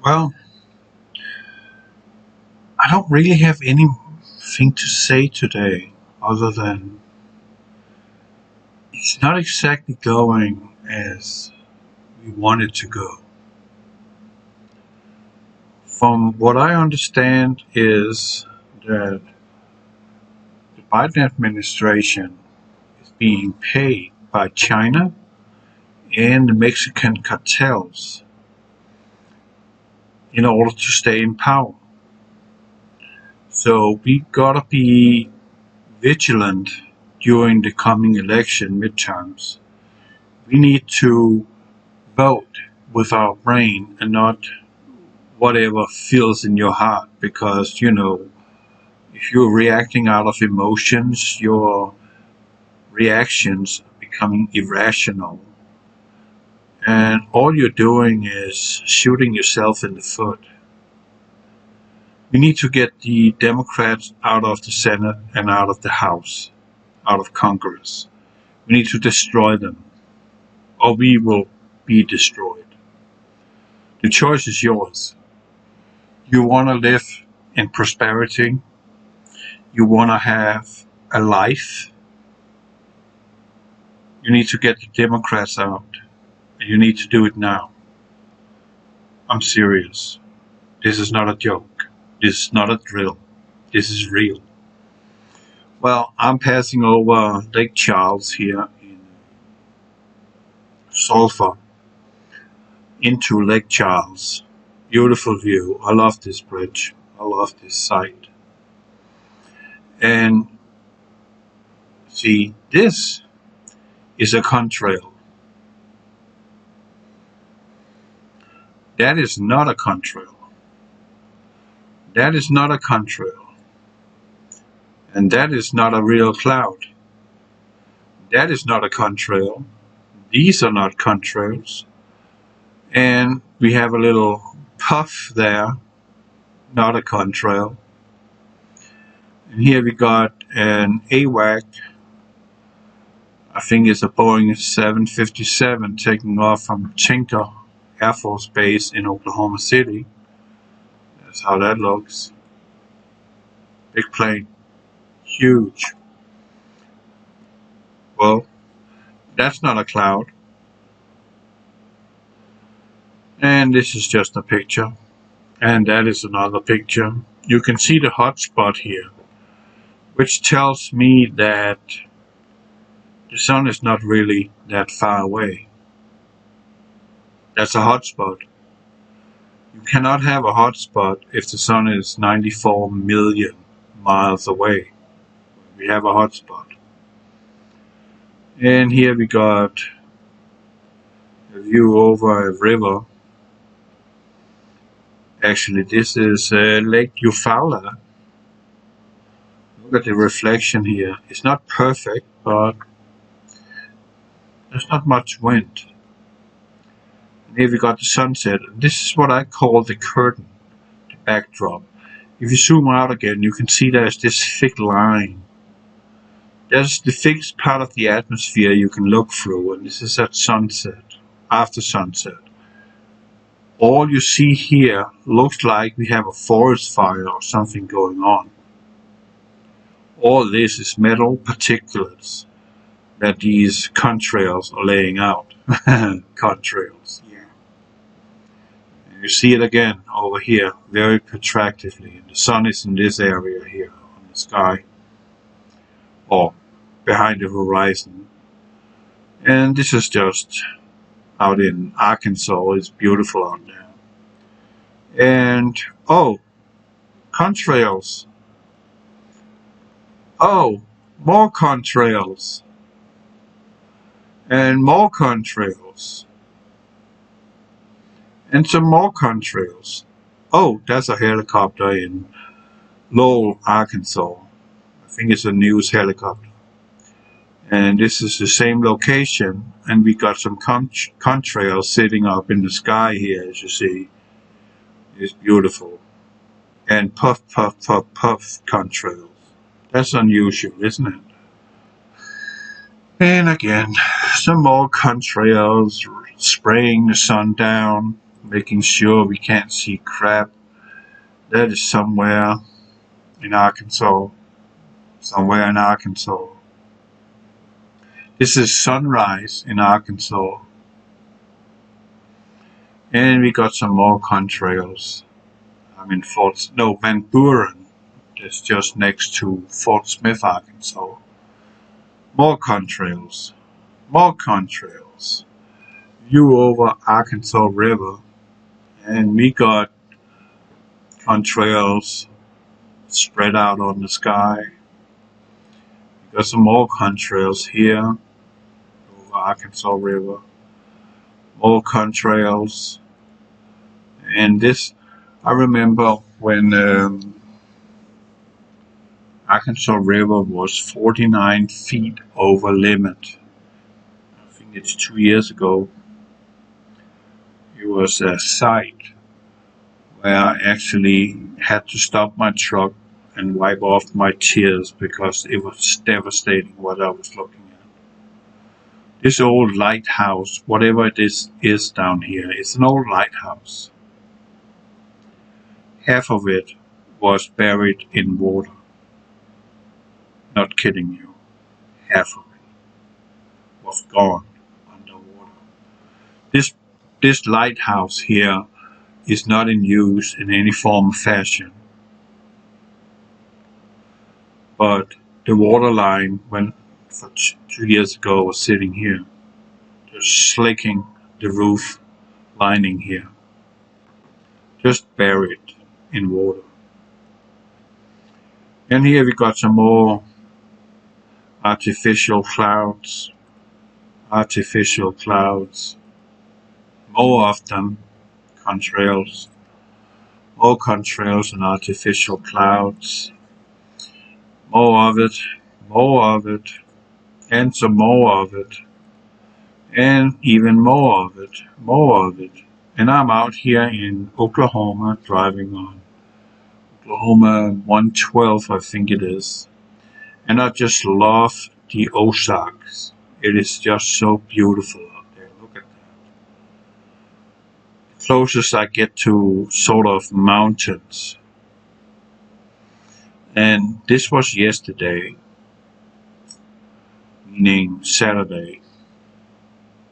Well, I don't really have anything to say today other than it's not exactly going as we want it to go. From what I understand is that the Biden administration is being paid by China and the Mexican cartels in order to stay in power. So we gotta be vigilant during the coming election midterms. We need to vote with our brain and not whatever feels in your heart, because if you're reacting out of emotions, your reactions are becoming irrational, and all you're doing is shooting yourself in the foot. We need to get the Democrats out of the Senate and out of the House, out of Congress. We need to destroy them, or we will be destroyed. The choice is yours. You want to live in prosperity. You want to have a life. You need to get the Democrats out. And you need to do it now. I'm serious. This is not a joke. This is not a drill. This is real. Well, I'm passing over Lake Charles here in Sulphur into Lake Charles. Beautiful view. I love this bridge. I love this site. And see, this is a contrail. That is not a contrail. That is not a contrail. And that is not a real cloud. That is not a contrail. These are not contrails. And we have a little puff there, not a contrail. And here we got an AWAC, I think it's a Boeing 757 taking off from Tinker Air Force Base in Oklahoma City. That's how that looks. Big plane. Huge. Well, that's not a cloud. And this is just a picture. And that is another picture. You can see the hot spot here, which tells me that the sun is not really that far away. That's a hot spot. You cannot have a hot spot if the sun is 94 million miles away. We have a hot spot. And here we got a view over a river. Actually, this is Lake Eufaula. Look at the reflection here. It's not perfect, but there's not much wind. And here we got the sunset. This is what I call the curtain, the backdrop. If you zoom out again, you can see there's this thick line. There's the thickest part of the atmosphere you can look through, and this is at sunset, after sunset. All you see here looks like we have a forest fire or something going on. All this is metal particulates that these contrails are laying out. Contrails, yeah. And you see it again over here, very protractively. And the sun is in this area here on the sky, or behind the horizon. And this is just out in Arkansas. It's beautiful out there. And oh, contrails. Oh, more contrails. And more contrails. And some more contrails. Oh, that's a helicopter in Lowell, Arkansas. I think it's a news helicopter. And this is the same location, and we got some contrails sitting up in the sky here, as you see. It's beautiful. And puff, puff, puff, puff contrails. That's unusual, isn't it? And again, some more contrails spraying the sun down. making sure we can't see crap. That is somewhere in Arkansas. Somewhere in Arkansas. This is sunrise in Arkansas. And we got some more contrails. I'm in Van Buren. That's just next to Fort Smith, Arkansas. More contrails. More contrails. View over Arkansas River. And we got contrails spread out on the sky. We got some more contrails here over Arkansas River. More contrails. And this, I remember when Arkansas River was 49 feet over limit. I think it's 2 years ago. It was a site where I actually had to stop my truck and wipe off my tears because it was devastating what I was looking at. This old lighthouse, whatever it is down here, it's an old lighthouse. Half of it was buried in water. Not kidding you. Half of it was gone underwater. This lighthouse here is not in use in any form or fashion. But the water line, when for 2 years ago, was sitting here, just slicking the roof lining here, just buried in water. And here we got some more artificial clouds, more of them, contrails, more contrails and artificial clouds, more of it, and some more of it, and even more of it. And I'm out here in Oklahoma, driving on Oklahoma 112, I think it is. And I just love the Ozarks. It is just so beautiful out there. Look at that. The closest I get to sort of mountains. And this was yesterday, meaning Saturday,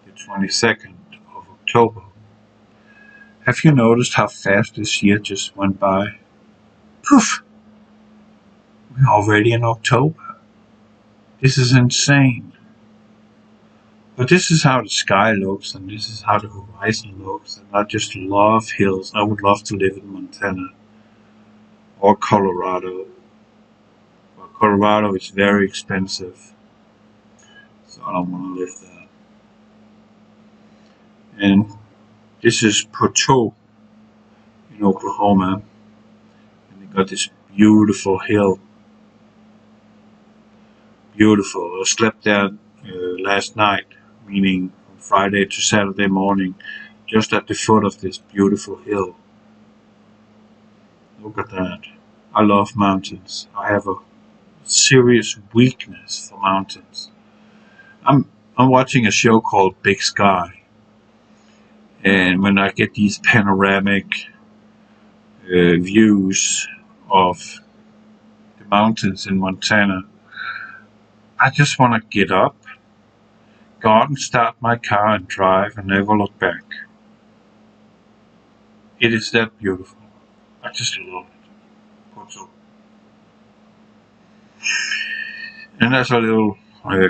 the 22nd of October. Have you noticed how fast this year just went by? Poof! We're already in October. This is insane. But this is how the sky looks, and this is how the horizon looks, and I just love hills. I would love to live in Montana or Colorado. But Colorado is very expensive, so I don't want to live there. And this is Poteau in Oklahoma, and they got this beautiful hill. Beautiful. I slept there last night, meaning from Friday to Saturday morning, just at the foot of this beautiful hill. Look at that. I love mountains. I have a serious weakness for mountains. I'm watching a show called Big Sky, and when I get these panoramic views of the mountains in Montana, I just want to get up, go out and start my car and drive and never look back. It is that beautiful. I just love it. And there's a little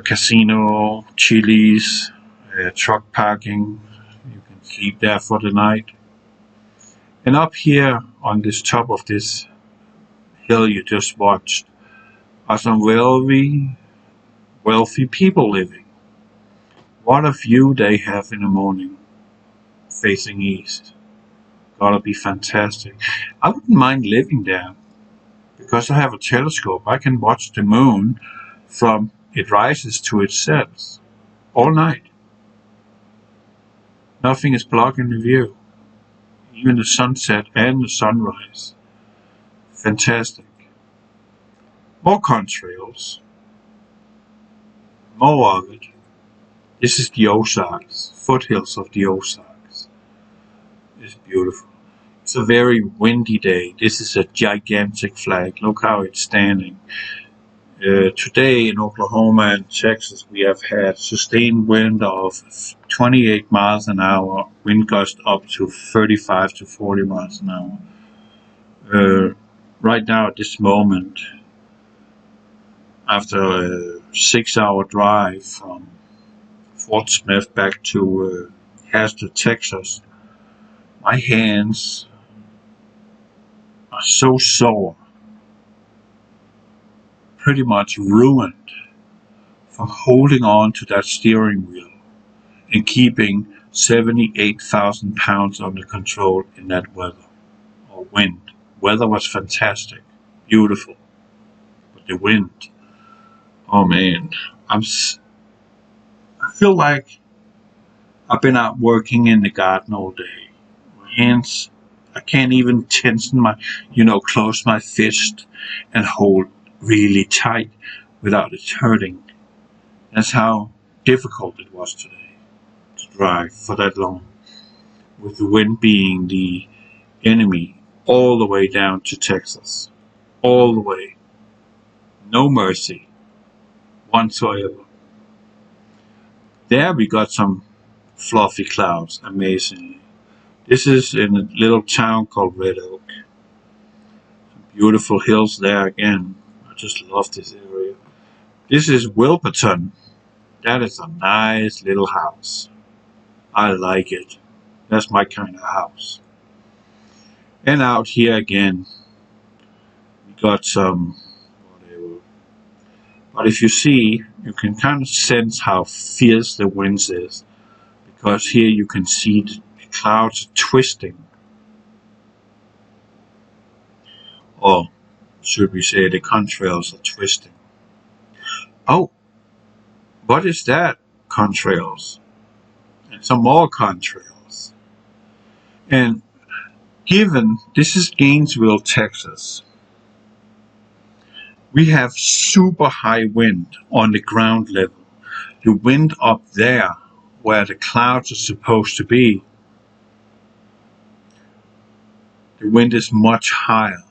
casino, Chili's, truck parking. You can sleep there for the night. And up here on this top of this hill you just watched are some wealthy people living. What a view they have in the morning, facing east. Gotta be fantastic. I wouldn't mind living there, because I have a telescope. I can watch the moon from it rises to it sets all night. Nothing is blocking the view, even the sunset and the sunrise. Fantastic. More contrails. More of it. This is the Ozarks, foothills of the Ozarks. It's beautiful. It's a very windy day. This is a gigantic flag. Look how it's standing. Today in Oklahoma and Texas, we have had sustained wind of 28 miles an hour, wind gust up to 35 to 40 miles an hour. Right now, at this moment, after a 6-hour drive from Fort Smith back to Hastert, Texas, my hands are so sore, pretty much ruined from holding on to that steering wheel and keeping 78,000 pounds under control in that weather or wind. Weather was fantastic, beautiful, but the wind, oh man, I feel like I've been out working in the garden all day. My hands, I can't even tension close my fist and hold really tight without it hurting. That's how difficult it was today to drive for that long, with the wind being the enemy all the way down to Texas. All the way. No mercy whatsoever. There we got some fluffy clouds, amazingly. This is in a little town called Red Oak. Some beautiful hills there again. I just love this area. This is Wilburton. That is a nice little house. I like it. That's my kind of house. And out here again, we got some whatever. But if you see, you can kind of sense how fierce the wind is, because here you can see the clouds twisting. Or should we say the contrails are twisting. Oh, what is that? Contrails. And some more contrails. And given this is Gainesville, Texas, we have super high wind on the ground level. The wind up there, where the clouds are supposed to be, the wind is much higher.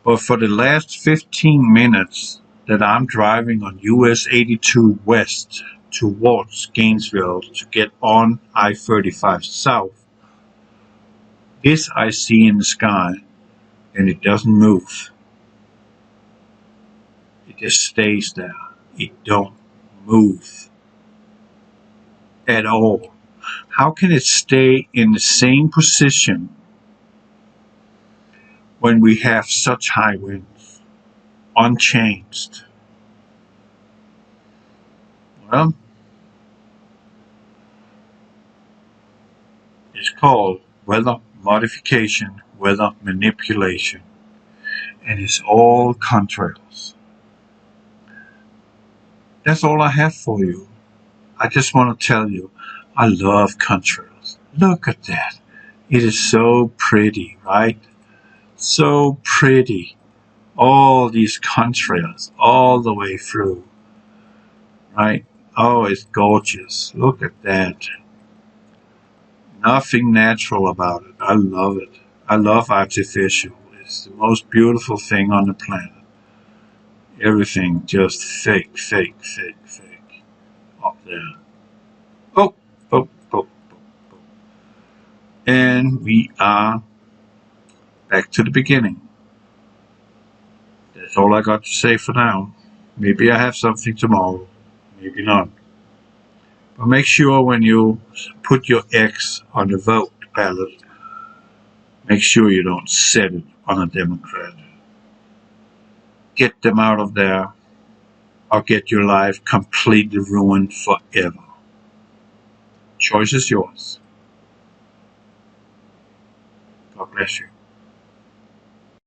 But for the last 15 minutes that I'm driving on US 82 west towards Gainesville to get on I-35 south, this I see in the sky, and it doesn't move. It just stays there. It don't move at all. How can it stay in the same position when we have such high winds, unchanged? Well, it's called weather modification, weather manipulation, and it's all contrails. That's all I have for you. I just want to tell you, I love contrails. Look at that. It is so pretty, right? So pretty. All these contrails all the way through, right? Oh, it's gorgeous. Look at that. Nothing natural about it. I love it. I love artificial. It's the most beautiful thing on the planet. Everything just fake, fake, fake, fake up there. Oh, oh, oh, oh, oh. And we are back to the beginning. That's all I got to say for now. Maybe I have something tomorrow. Maybe not. But make sure when you put your X on the vote ballot, make sure you don't set it on a Democrat. Get them out of there, or get your life completely ruined forever. Choice is yours. God bless you.